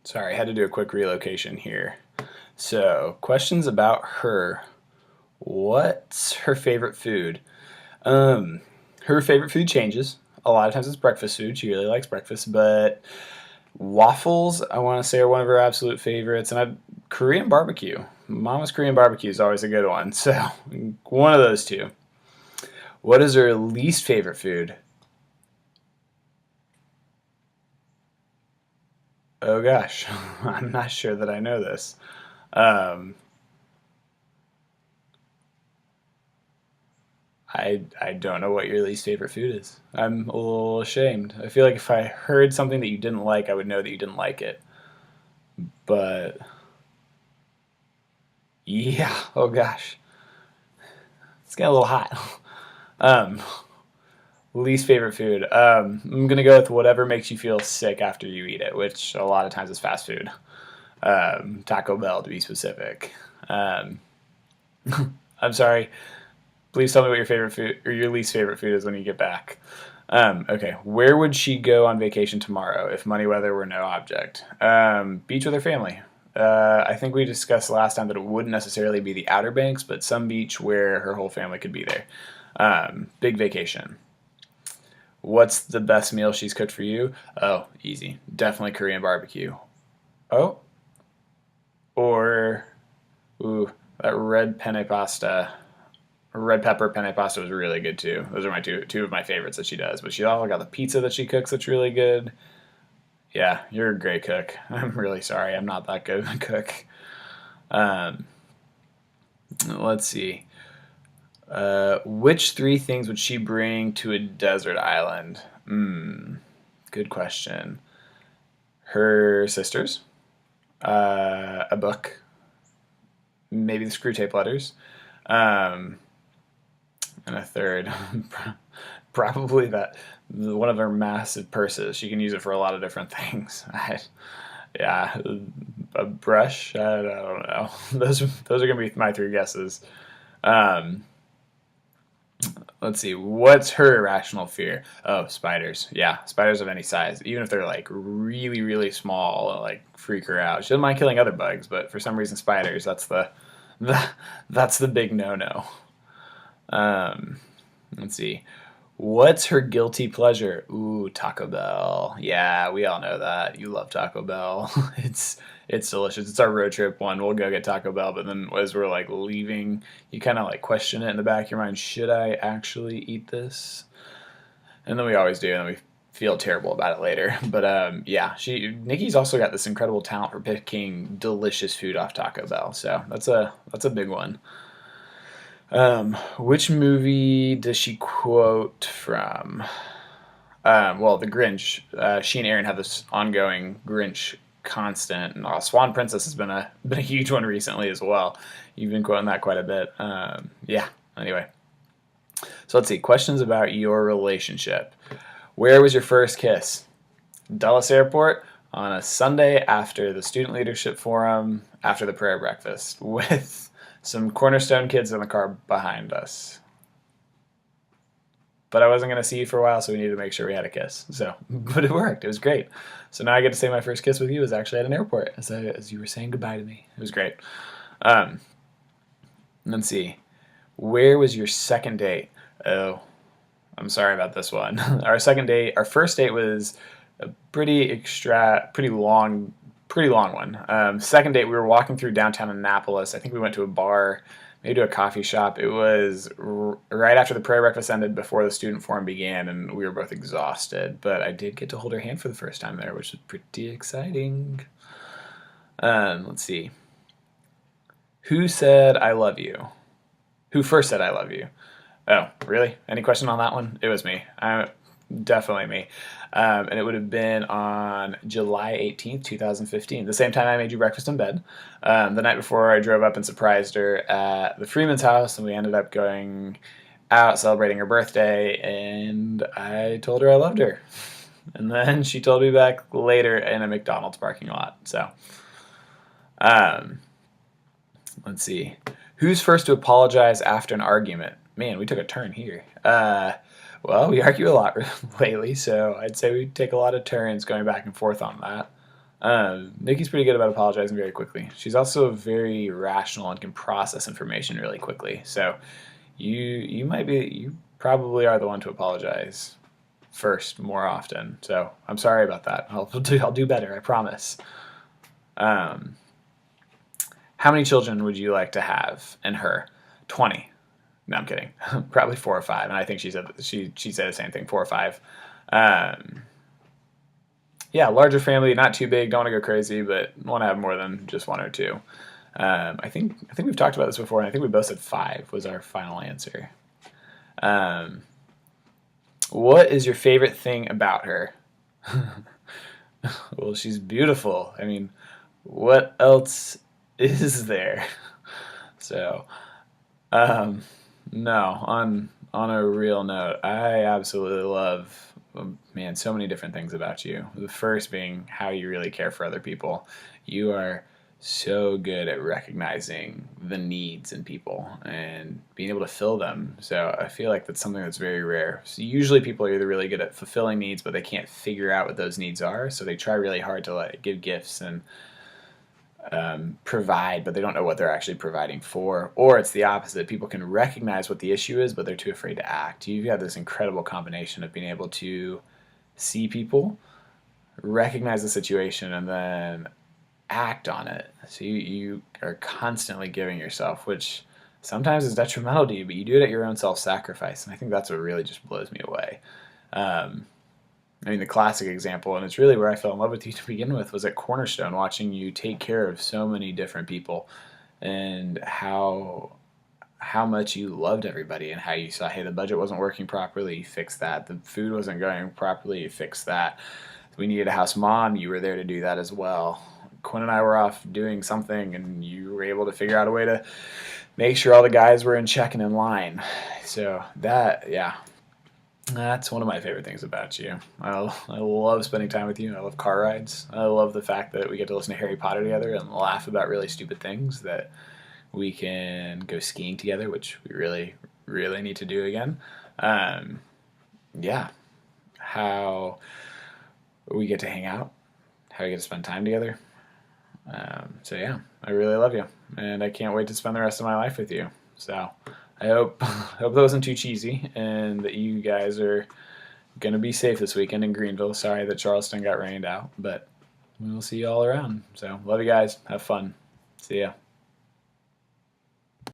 Sorry, I had to do a quick relocation here. So, questions about her. What's her favorite food? Um, Her favorite food changes. A lot of times it's breakfast food. She really likes breakfast, but waffles, I want to say, are one of her absolute favorites. And Korean barbecue. Mama's Korean barbecue is always a good one. So, one of those two. What is her least favorite food? Oh gosh, I'm not sure that I know this. Um, I don't know what your least favorite food is. I'm a little ashamed. I feel like if I heard something that you didn't like, I would know that you didn't like it. But yeah, oh gosh, it's getting a little hot. Um, Least favorite food. I'm gonna go with whatever makes you feel sick after you eat it, which a lot of times is fast food. Taco Bell to be specific. Um, I'm sorry. Please tell me what your favorite food or your least favorite food is when you get back. Okay, where would she go on vacation tomorrow if money weather were no object? Beach with her family. I think we discussed last time that it wouldn't necessarily be the Outer Banks, but some beach where her whole family could be there. Big vacation. What's the best meal she's cooked for you? Oh, easy. Definitely Korean barbecue. Oh, or ooh, that red penne pasta. Red pepper penne pasta was really good too. Those are my two of my favorites that she does. But she also got the pizza that she cooks that's really good. Yeah, you're a great cook. I'm really sorry. I'm not that good of a cook. Um, let's see. Which three things would she bring to a desert island? Good question. Her sisters, a book, maybe the screw tape letters, um, and a third, probably that one of her massive purses. She can use it for a lot of different things. Yeah, a brush. I don't know. Those are gonna be my three guesses. Um, let's see. What's her irrational fear? Oh, spiders. Yeah, spiders of any size, even if they're like really really small, like freak her out. She doesn't mind killing other bugs, but for some reason spiders. The that's the big no no. Um, let's see. What's her guilty pleasure? Ooh, Taco Bell. Yeah, we all know that. You love Taco Bell. It's delicious. It's our road trip one. We'll go get Taco Bell, but then as we're like leaving, you kind of like question it in the back of your mind, should I actually eat this? And then we always do, and then we feel terrible about it later. But yeah, she Nikki's also got this incredible talent for picking delicious food off Taco Bell. So that's a big one. Which movie does she quote from? Well, The Grinch. She and Aaron have this ongoing Grinch constant, and Swan Princess has been a huge one recently as well. You've been quoting that quite a bit. Yeah. Anyway, so let's see. Questions about your relationship. Where was your first kiss? Dulles Airport on a Sunday after the student leadership forum, after the prayer breakfast, with some Cornerstone kids in the car behind us. But I wasn't going to see you for a while, so we needed to make sure we had a kiss. So, but it worked. It was great. So now I get to say my first kiss with you was actually at an airport, as you were saying goodbye to me. It was great. Um, let's see. Where was your second date? Oh, I'm sorry about this one. Our first date was a pretty long one. Second date, we were walking through downtown Annapolis. I think we went to a bar, maybe to a coffee shop. It was right after the prayer breakfast ended, before the student forum began, and we were both exhausted. But I did get to hold her hand for the first time there, which was pretty exciting. Let's see. Who said I love you? Who first said I love you? Oh, really? Any question on that one? It was me. Definitely me. And it would have been on July 18th, 2015, the same time I made you breakfast in bed. The night before, I drove up and surprised her at the Freeman's house, and we ended up going out celebrating her birthday, and I told her I loved her. And then she told me back later in a McDonald's parking lot. So, um, let's see. Who's first to apologize after an argument? Man, we took a turn here. Well, we argue a lot lately, so I'd say we take a lot of turns going back and forth on that. Nikki's pretty good about apologizing very quickly. She's also very rational and can process information really quickly. So you probably are the one to apologize first more often. So I'm sorry about that. I'll do better. I promise. Um, how many children would you like to have and her? 20. No, I'm kidding. Probably 4 or 5. And I think she said the same thing, 4 or 5. Um, yeah, larger family, not too big. Don't want to go crazy, but want to have more than just 1 or 2. I think we've talked about this before, and I think we both said 5 was our final answer. Um, what is your favorite thing about her? Well, she's beautiful. I mean, what else is there? So, um, no, on a real note, I absolutely love, man, so many different things about you. The first being how you really care for other people. You are so good at recognizing the needs in people and being able to fill them. So I feel like that's something that's very rare. So usually people are either really good at fulfilling needs, but they can't figure out what those needs are. So they try really hard to like give gifts and provide, but they don't know what they're actually providing for. Or it's the opposite. People can recognize what the issue is, but they're too afraid to act. You've got this incredible combination of being able to see people, recognize the situation, and then act on it. So you are constantly giving yourself, which sometimes is detrimental to you, but you do it at your own self-sacrifice. And I think that's what really just blows me away. Um, I mean, the classic example, and it's really where I fell in love with you to begin with, was at Cornerstone, watching you take care of so many different people, and how much you loved everybody, and how you saw, hey, the budget wasn't working properly, you fixed that. The food wasn't going properly, you fixed that. We needed a house mom, you were there to do that as well. Quinn and I were off doing something, and you were able to figure out a way to make sure all the guys were in check and in line. So that, yeah, that's one of my favorite things about you. I love spending time with you. I love car rides. I love the fact that we get to listen to Harry Potter together and laugh about really stupid things, that we can go skiing together, which we really, really need to do again. Um, yeah, how we get to hang out, how we get to spend time together. So yeah, I really love you, and I can't wait to spend the rest of my life with you. So I hope hope that wasn't too cheesy, and that you guys are gonna be safe this weekend in Greenville. Sorry that Charleston got rained out, but we'll see you all around. So love you guys. Have fun. See ya.